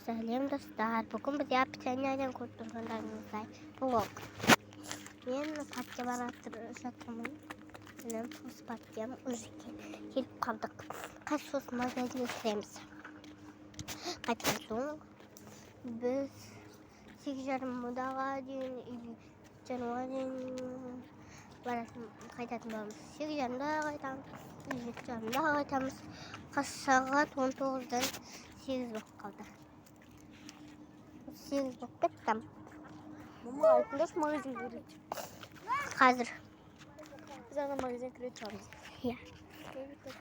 Сәлем достар. Бүгін біз Япониядан көрдіргендеріңізді блог. Мен партия баратыр жатырмын. Мен пос партиям уже келіп қалдық. Қазір сосын магазинге кіреміз. Қайтқан соң біз 8:30-ға дейін жануға дейін қайтатын боламыз. 8:30-да қайтамыз, 7:30-да қайтамыз. Қазір сағат 19-дан 8 болып қалды. 8 болып кеттім. Мама айтыңдаршы магазинге кіреді. Қазір. Біз ана магазинге кіреді шығармыз. Иә.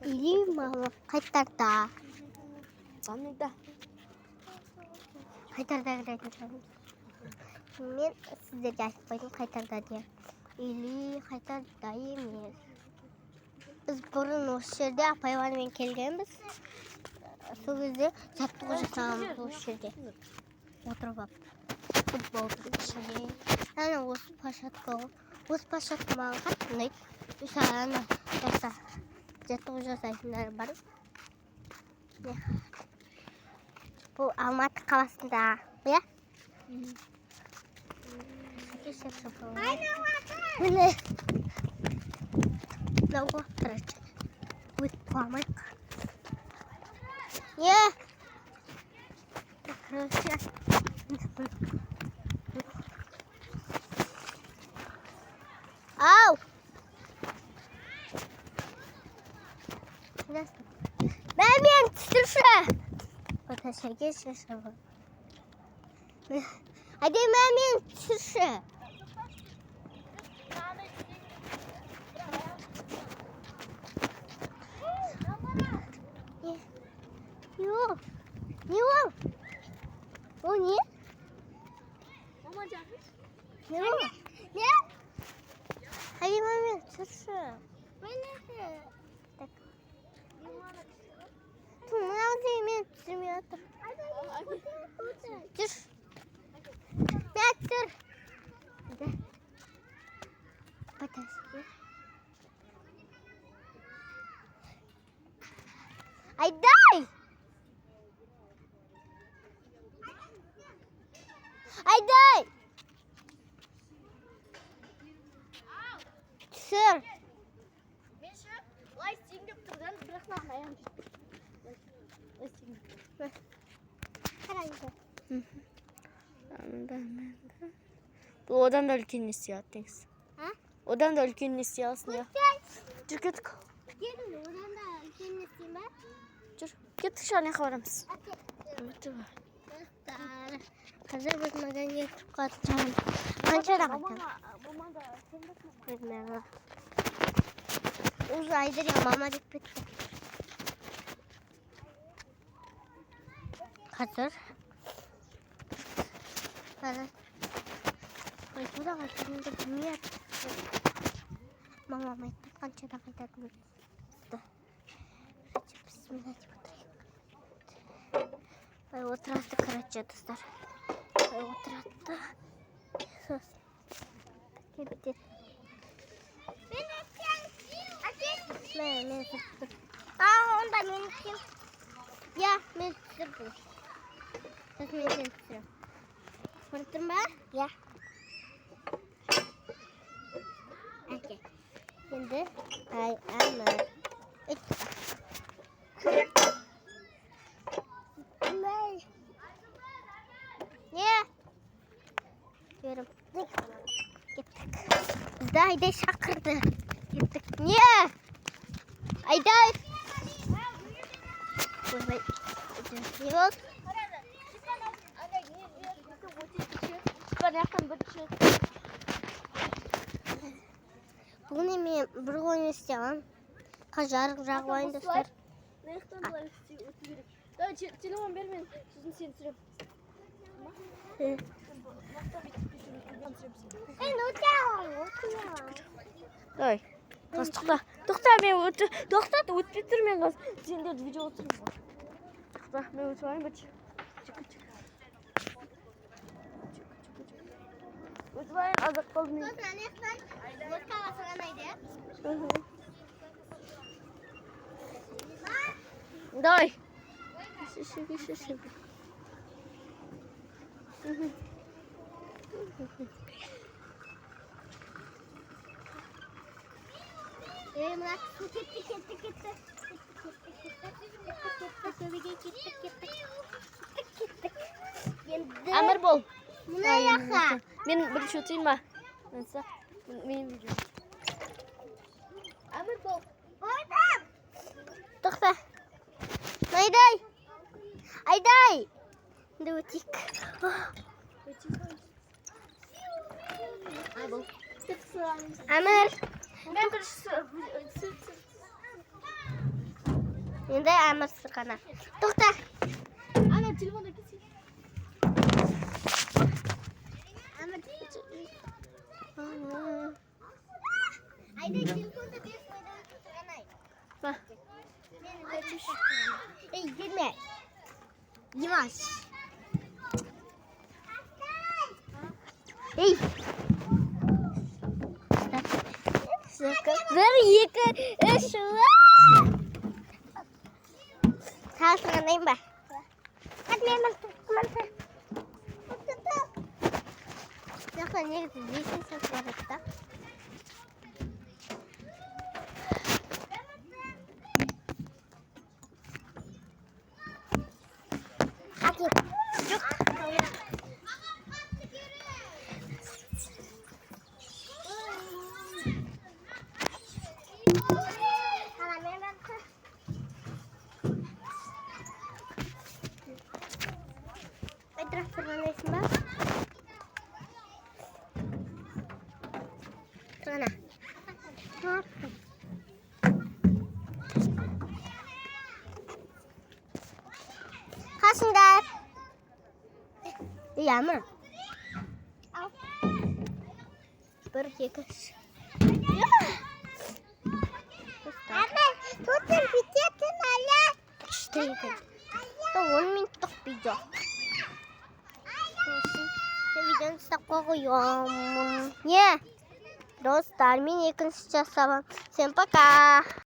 Или мама қайтарда. Қандай Қайтарда кіретін шығармыз. Мен сіздерге айтып қойдым қайтарда деп. Или қайтарда емес. Біз бұрын осы жерде апайлармен келгенбіз. Сол кезде жаттығу жасағанбыз осы жерде. Отырып алып. Футболдың ішінде. Ана осы площадка ғой. Осы площадка маған қатты ұнайды. Мысалы ана жаттығу жасайтындар бар. Бұл Алматы қаласында. Иә? Міне. Мынауға тұрады. Өтіп қалмайық. Е! Короче. Ау! Мәмен түсірші! Ота Сергей шешімі. Әде мәмен түсірші! Не ол? О, не? Мама жақын. Не ол? Не? Әде мәмен түсірші. Так. Мынау мен түсірмей отыр. Жүр. Мен тұр. Потаси. Айдай! Айдай! Түсір. Мен ше, лай істейін деп тұрған, бірақ маған аяғым жетті. Лай істейін деп. Қараңғы. Бұл одан да үлкен не істей алатыңыз. Одан да үлкен не істей аласың, я. Жүр, кеттік. Келін, одан да үлкен не істейін ба? Жүр, кеттік шағын яқа барамыз. Қазір біз магазинге кіріп қалдық. Қаншада қайтамыз? Уже айдыр я мама деп кетті. Қазір. Қайтуда қайтатынды білмейді. Мамам айтты, қаншада қайтатынды. Бісмилlah деп отырайық. Отырады, короче, достар. Отырады. Сосын. Кепті. Мен түсірдім. Онда мен түсірдім. Я, мен түсірдім. Сосын мен сен түсірдім. Көрдім ба? Я. Әке. Енді ана. Не? Görüm. Gittik. Bizde Ayday şakırdı. Gittik. Niye? Ayday. Yok. Bugün мен бір ойын істеймін. Жарық жағып ойын достар. Телефон бер мен, сосын сен түсірем. Ой, қыз тоқта. Тоқта, мен өтпей тұр мен қыз. Сендерді видео отырмын ғой. Тоқта, мен өтіп айын бәтші. Өтіп айын, азақ қалды мен. Сосын анаяқтан vodka аласыған айды. Давай. Шешеге. Мына Амир бол. Мына яха. Мен бірінші өтейін ба? Мен видео. Амир бол. Тоқта. Айдай. Айдай. Енді өтейік. Ай бол. Амир. Мен бірінші. Енді Амир сырғана. Тоқта. Ана телефонда кетсей. Айдай телефонда бес майдан сырғанай. Ба. Ей, келме. Димаш. Ей. Бір, екі, үш. Сал сырғанайын ба? Hadi hemen tutmam. Yok lan ne güzel. Değilsin sen tuvalette. Hadi. Yok. Сырғанайсың ба? Сырғана. Қасыңдар. Ей, Амир. Бір, екі, үш. Амир, tutun bitiyorsun hala. Күшті екен. 10 минуттық видео. Видеоны ұстап қойғым. Не? Достар, мен екінші жасабам. Всем пока.